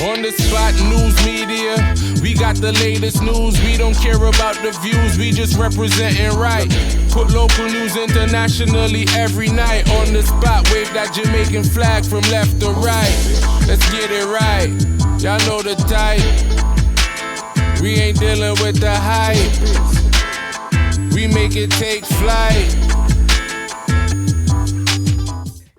On the spot news media, we got the latest news. We don't care about the views, we just representing right. Put local news internationally every night. On the spot, wave that Jamaican flag from left to right. Let's get it right, y'all know the type. We ain't dealing with the hype, we make it take flight.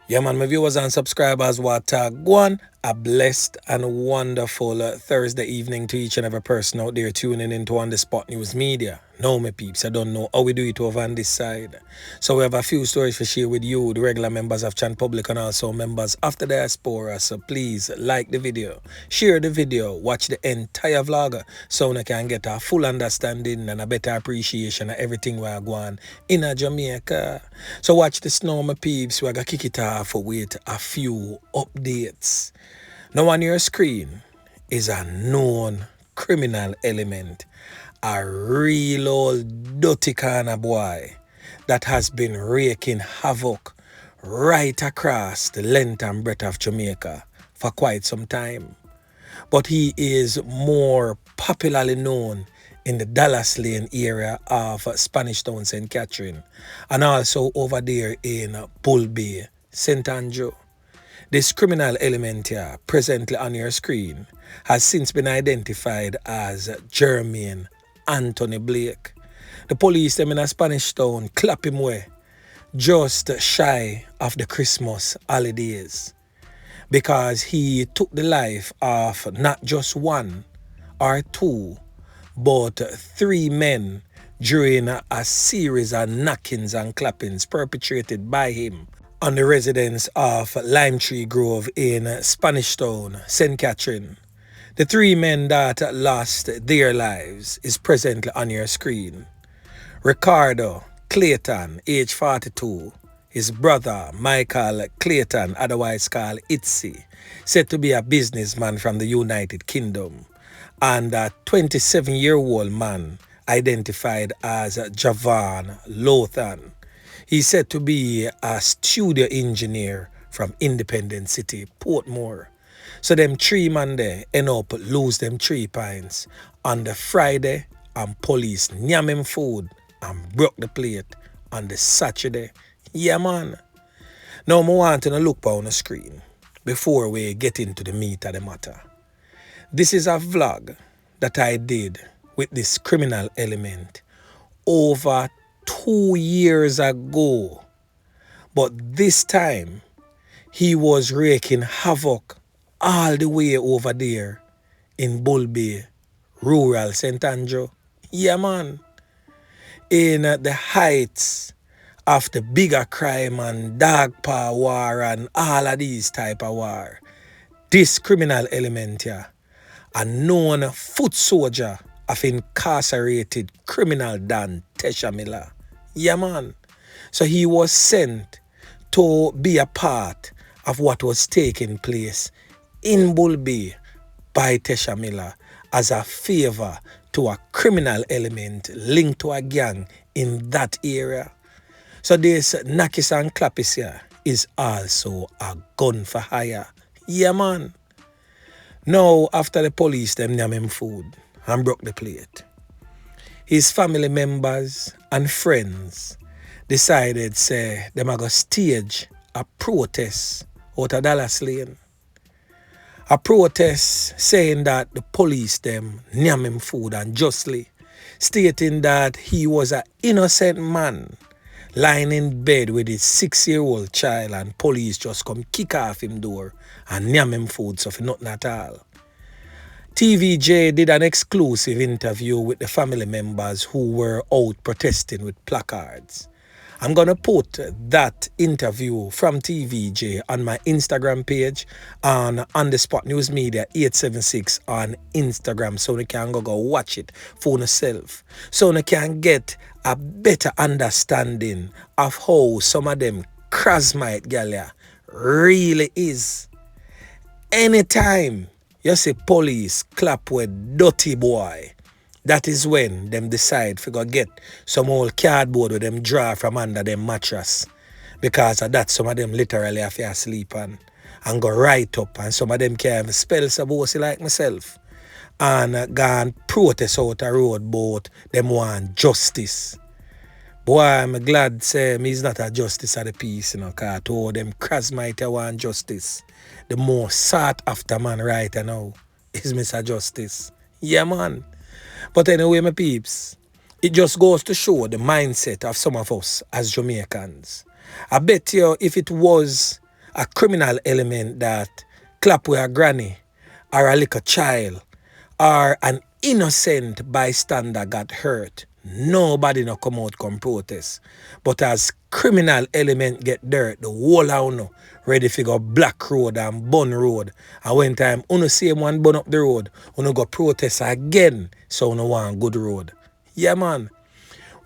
Yeah, man, my viewers and subscribers, what go on. A blessed and wonderful Thursday evening to each and every person out there tuning into On The Spot News Media. Now, my peeps, I don't know how we do it over on this side. So we have a few stories to share with you, the regular members of Chan Public and also members of the diaspora. So please like the video, share the video, watch the entire vlog so you can get a full understanding and a better appreciation of everything we are going in Jamaica. So watch this now, my peeps. We're going to kick it off with a few updates. Now on your screen is a known criminal element, a real old dirty kind of boy that has been wreaking havoc right across the length and breadth of Jamaica for quite some time. But he is more popularly known in the Dallas Lane area of Spanish Town, St. Catherine, and also over there in Bull Bay, St. Andrew. This criminal element here, presently on your screen, has since been identified as Jermaine Anthony Blake. The police, them in a Spanish Town, clap him away just shy of the Christmas holidays because he took the life of not just one or two, but three men during a series of knockings and clappings perpetrated by him on the residence of Lime Tree Grove in Spanish Town, St. Catherine. The three men that lost their lives is presently on your screen. Ricardo Clayton, age 42, his brother Michael Clayton, otherwise called Itzy, said to be a businessman from the United Kingdom, and a 27-year-old man identified as Javan Lothan. He's said to be a studio engineer from Independent City, Portmore. So them three man there end up lose them 3 pints on the Friday, and police nyam him food and broke the plate on the Saturday. Yeah, man. Now I want to look on the screen before we get into the meat of the matter. This is a vlog that I did with this criminal element over 2 years ago, but this time he was wreaking havoc all the way over there in Bull Bay, rural St. Andrew. Yeah, man. In the heights of the bigger crime and dog paw war and all of these type of war, this criminal element here, a known foot soldier of incarcerated criminal Dan Tesha Miller. Yeah, man. So he was sent to be a part of what was taking place in Bull Bay by Tesha Miller as a favor to a criminal element linked to a gang in that area. So this Nakis and Clappis here is also a gun for hire. Yeah, man. Now, after the police them nyam him food and broke the plate, his family members and friends decided say them are going to stage a protest out of Dallas Lane. A protest saying that the police them nyam him food unjustly, stating that he was an innocent man lying in bed with his 6-year-old child and police just come kick off him door and nyam him food so for nothing at all. TVJ did an exclusive interview with the family members who were out protesting with placards. I'm going to put that interview from TVJ on my Instagram page on the Spot News Media 876 on Instagram, so you can go watch it for yourself. So you can get a better understanding of how some of them Krasmite gal really is. Anytime you see police clap with dirty boy, that is when them decide to go get some old cardboard with them draw from under them mattress. Because of that, some of them literally have to sleep on. and go right up, and some of them can't even spell Sabosi like myself, and go and protest out the road about them want justice. Boy, I'm glad say me's not a justice of the peace, because to all them Krasmites want justice. The more sought after man right now is Mr. Justice. Yeah, man. But anyway, my peeps, it just goes to show the mindset of some of us as Jamaicans. I bet you if it was a criminal element that clap with a granny or a little child or an innocent bystander got hurt, nobody no come out come protest. But as criminal element get dirt, the whole of ready to go Black Road and Bun Road. And when time uno see one burn up the road, uno go protest again, so uno want good road. Yeah, man.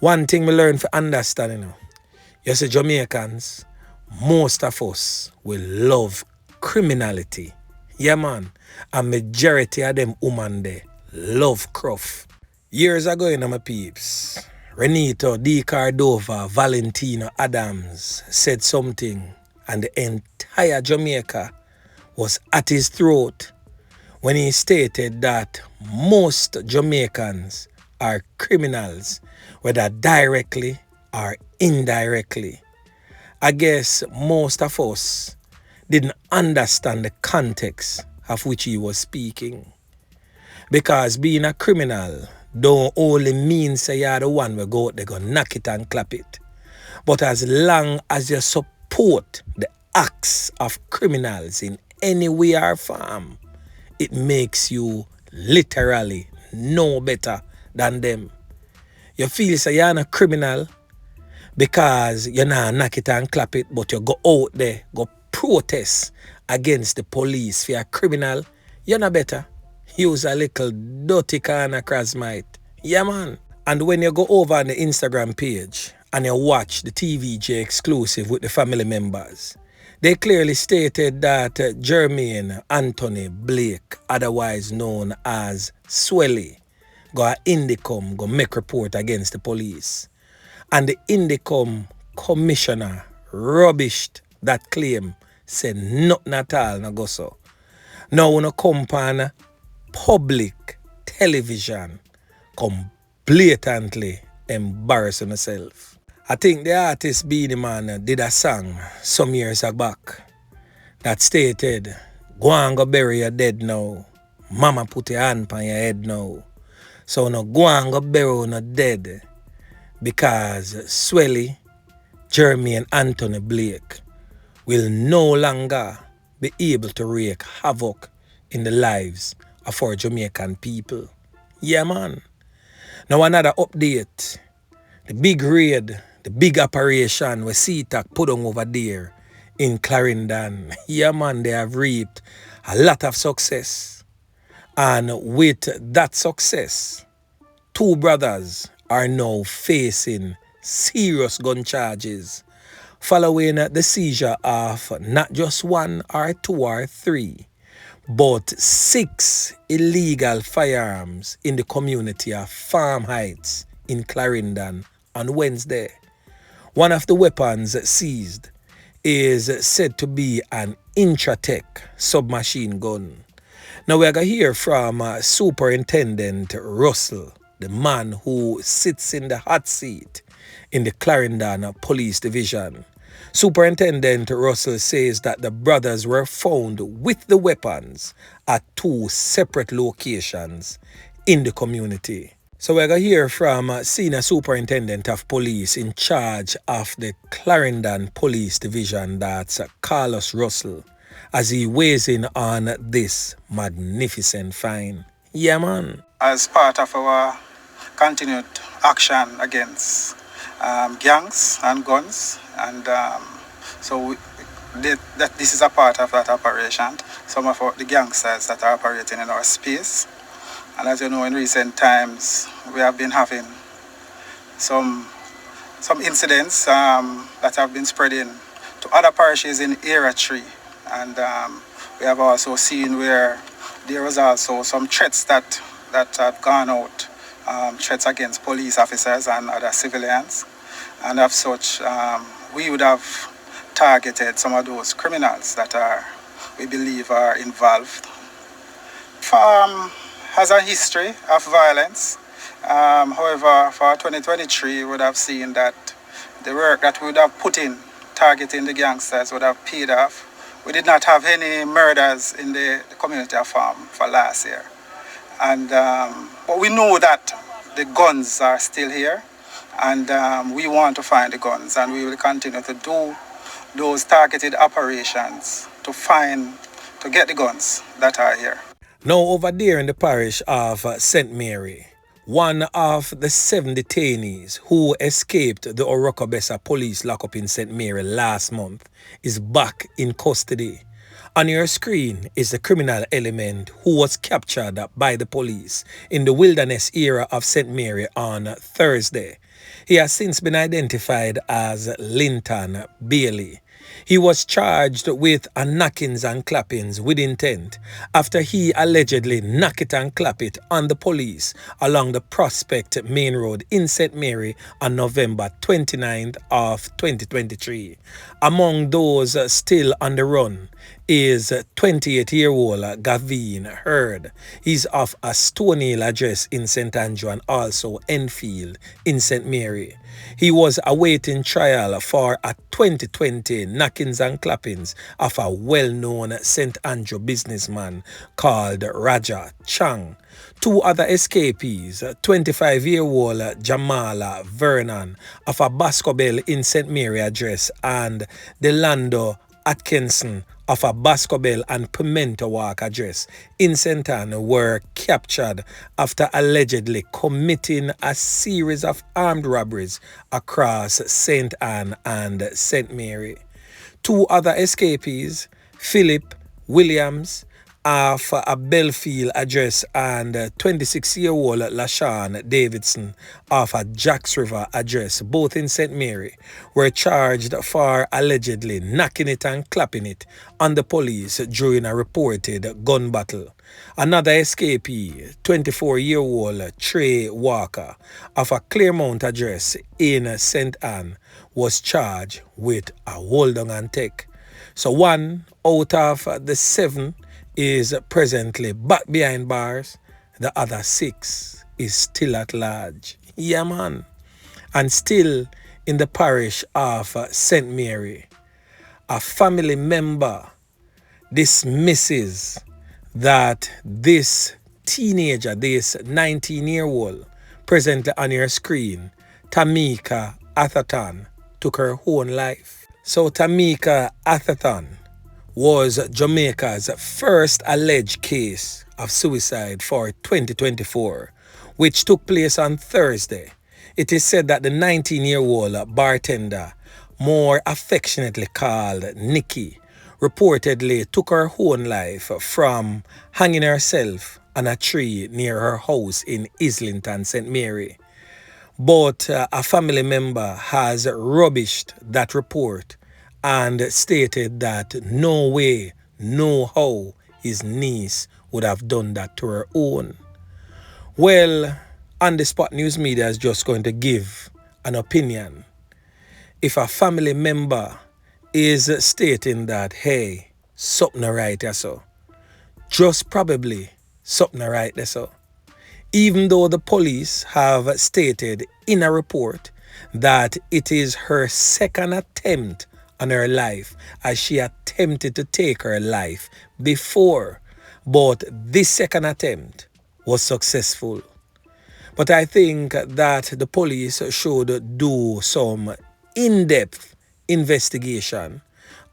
One thing we learn for understanding, you see Jamaicans, most of us will love criminality. Yeah, man. A majority of them women there love cruff. Years ago, my peeps, Renito, D. Cardova, Valentino Adams said something, and the entire Jamaica was at his throat when he stated that most Jamaicans are criminals, whether directly or indirectly. I guess most of us didn't understand the context of which he was speaking. Because being a criminal don't only mean say you're the one who go out there go knock it and clap it. But as long as you support the acts of criminals in any way or form, it makes you literally no better than them. You feel say you're not a criminal because you not knock it and clap it, but you go out there, go protest against the police. If you're a criminal, you're not better. Use a little dirty kind of Krasmite. Yeah, man. And when you go over on the Instagram page and you watch the TVJ exclusive with the family members, they clearly stated that Jermaine Anthony Blake, otherwise known as Swelly, got Indicom, go make report against the police. And the Indicom commissioner rubbished that claim, said nothing at all, no go so. Now when you come on public television, come blatantly embarrassing yourself. I think the artist Beanie Man did a song some years back that stated, go and go bury your dead now. Mama put your hand on your head now. So no go and go bury no dead because Swelly, Jermaine Anthony Blake will no longer be able to wreak havoc in the lives of our Jamaican people. Yeah, man. Now another update. The big raid, the big operation where CTAC put on over there in Clarendon. Yeah, man, they have reaped a lot of success. And with that success, 2 brothers are now facing serious gun charges following the seizure of not just 1 or 2 or 3, but 6 illegal firearms in the community of Farm Heights in Clarendon on Wednesday. One of the weapons seized is said to be an Intratech submachine gun. Now we're going to hear from Superintendent Russell, the man who sits in the hot seat in the Clarendon Police Division. Superintendent Russell says that the brothers were found with the weapons at 2 separate locations in the community. So we're going to hear from Senior Superintendent of Police in charge of the Clarendon Police Division, that's Carlos Russell, as he weighs in on this magnificent find. Yeah, man. As part of our continued action against gangs and guns, and so this is a part of that operation. Some of the gangsters that are operating in our space, and as you know, in recent times we have been having some incidents that have been spreading to other parishes in Area 3, and we have also seen where there was also some threats that have gone out, threats against police officers and other civilians. And as such, we would have targeted some of those criminals that are we believe are involved. Has a history of violence. However, for 2023, we would have seen that the work that we would have put in targeting the gangsters would have paid off. We did not have any murders in the community of Farm for last year. And but we know that the guns are still here, and we want to find the guns, and we will continue to do those targeted operations to get the guns that are here. Now over there in the parish of St. Mary, one of the 7 detainees who escaped the Orokobesa police lockup in St. Mary last month is back in custody. On your screen is the criminal element who was captured by the police in the wilderness area of St. Mary on Thursday. He has since been identified as Linton Bailey. He was charged with a knockings and clappings with intent after he allegedly knock it and clap it on the police along the Prospect Main Road in St. Mary on November 29th of 2023. Among those still on the run is 28-year-old GvNz. He's of a Stony Hill address in St. Andrew and also Enfield in St. Mary. He was awaiting trial for a 2020 knockings and clappings of a well-known St. Andrew businessman called Raja Chang. 2 other escapees, 25-year-old Jamala Vernon of a Bascobel in St. Mary address and Delando Atkinson of a Bascobel and Pimento Walk address in St. Anne were captured after allegedly committing a series of armed robberies across St. Anne and St. Mary. 2 other escapees, Philip Williams of a Belfield address and 26-year-old LaShawn Davidson of a Jacks River address, both in St. Mary, were charged for allegedly knocking it and clapping it on the police during a reported gun battle. Another escapee, 24-year-old Trey Walker of a Claremont address in St. Anne, was charged with a hold on and take. So 1 out of the 7 is presently back behind bars. The other 6 is still at large. Yeah, man. And still in the parish of St. Mary, a family member dismisses that this teenager, this 19-year-old, presently on your screen, Tamika Atherton, took her own life. So Tamika Atherton was Jamaica's first alleged case of suicide for 2024, which took place on Thursday. It is said that the 19-year-old bartender, more affectionately called Nikki, reportedly took her own life from hanging herself on a tree near her house in Islington, St. Mary. But a family member has rubbished that report and stated that no way, no how his niece would have done that to her own. Well, On the Spot News Media is just going to give an opinion. If a family member is stating that, hey, something right there so, just probably something right there so. Even though the police have stated in a report that it is her second attempt on her life, as she attempted to take her life before, but this second attempt was successful. But I think that the police should do some in-depth investigation,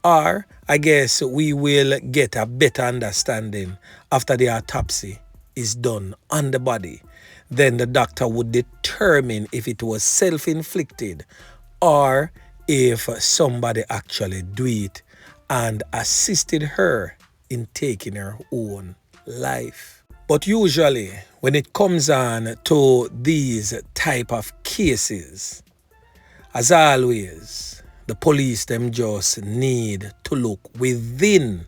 or I guess we will get a better understanding after the autopsy is done on the body. Then the doctor would determine if it was self-inflicted or if somebody actually do it and assisted her in taking her own life. But usually when it comes on to these type of cases, as always, the police them just need to look within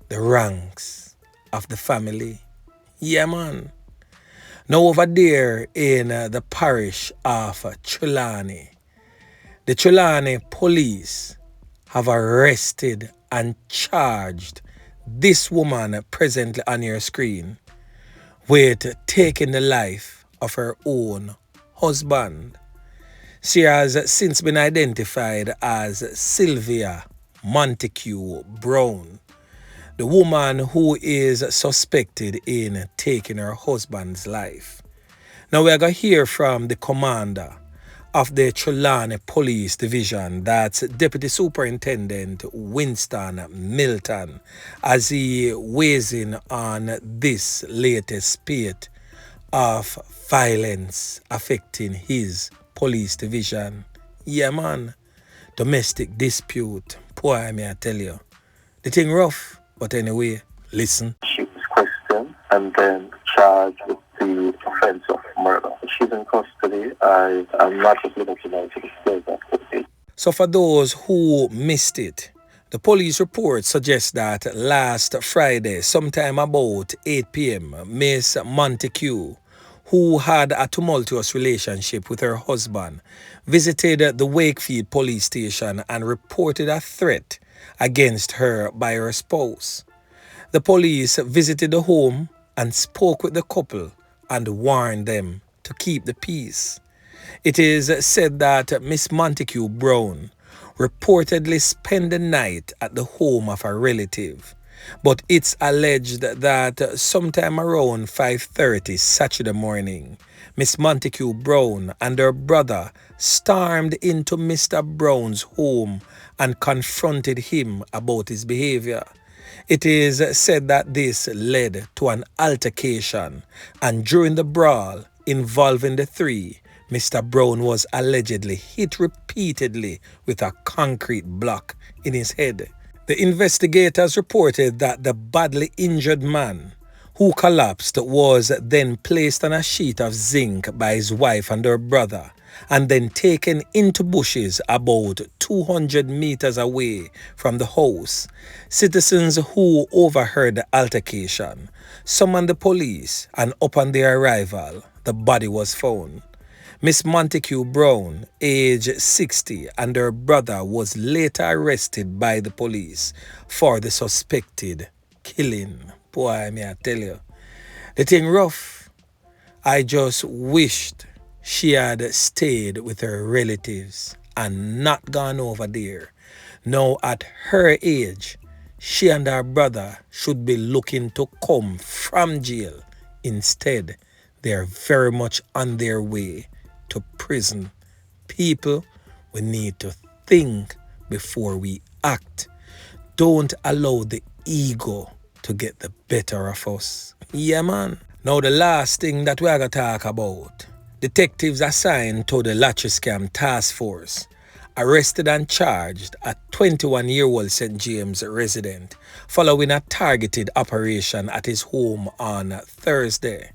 the ranks of the family. Yeah, man. Now over there in the parish of Trelawney, the Trelawney police have arrested and charged this woman presently on your screen with taking the life of her own husband. She has since been identified as Sylvia Montague Brown, the woman who is suspected in taking her husband's life. Now we are going to hear from the commander of the Trelawney Police Division, that's Deputy Superintendent Winston Milton, as he weighs in on this latest spate of violence affecting his police division. Yeah, man. Domestic dispute. Boy, may I tell you. The thing rough, but anyway, listen. She was questioned and then charged with the offense of murder. She's in custody. I am not at liberty now to disclose that. So for those who missed it, the police report suggests that last Friday, sometime about 8 p.m., Miss Montague, who had a tumultuous relationship with her husband, visited the Wakefield police station and reported a threat against her by her spouse. The police visited the home and spoke with the couple and warned them to keep the peace. It is said that Miss Montague Brown reportedly spent the night at the home of a relative, but it's alleged that sometime around 5:30 Saturday morning, Miss Montague Brown and her brother stormed into Mr. Brown's home and confronted him about his behavior. It is said that this led to an altercation, and during the brawl involving the three, Mr. Brown was allegedly hit repeatedly with a concrete block in his head. The investigators reported that the badly injured man who collapsed was then placed on a sheet of zinc by his wife and her brother and then taken into bushes about 200 meters away from the house. Citizens who overheard the altercation summoned the police, and upon their arrival, the body was found. Miss Montague Brown, age 60, and her brother was later arrested by the police for the suspected killing. Boy, may I tell you, the thing rough. I just wished she had stayed with her relatives and not gone over there. Now at her age, she and her brother should be looking to come from jail. Instead, they are very much on their way to prison. People, we need to think before we act. Don't allow the ego to get the better of us. Yeah, man. Now the last thing that we are going to talk about. Detectives assigned to the Lottery Scam Task Force arrested and charged a 21-year-old St. James resident following a targeted operation at his home on Thursday.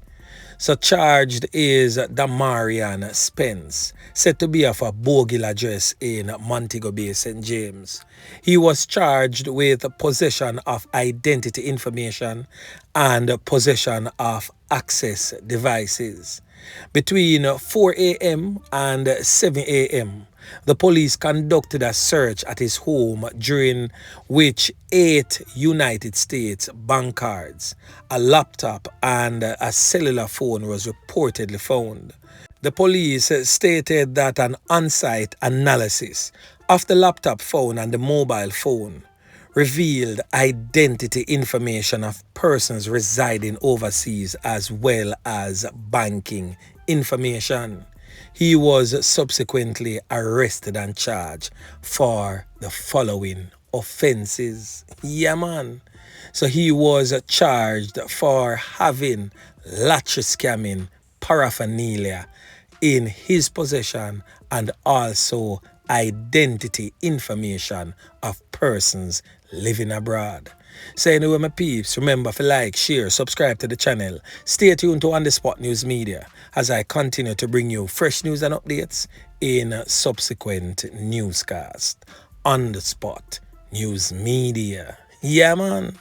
So charged is Damarian Spence, said to be of a Bogill address in Montego Bay, St. James. He was charged with possession of identity information and possession of access devices. Between 4 a.m. and 7 a.m., the police conducted a search at his home, during which 8 United States bank cards, a laptop, and a cellular phone was reportedly found. The police stated that an on-site analysis of the laptop phone and the mobile phone revealed identity information of persons residing overseas as well as banking information. He was subsequently arrested and charged for the following offenses. Yeah, man. So he was charged for having lottery scamming paraphernalia in his possession and also identity information of persons living abroad. So anyway, my peeps, remember to like, share, subscribe to the channel. Stay tuned to On The Spot News Media as I continue to bring you fresh news and updates in subsequent newscasts. On The Spot News Media. Yeah, man.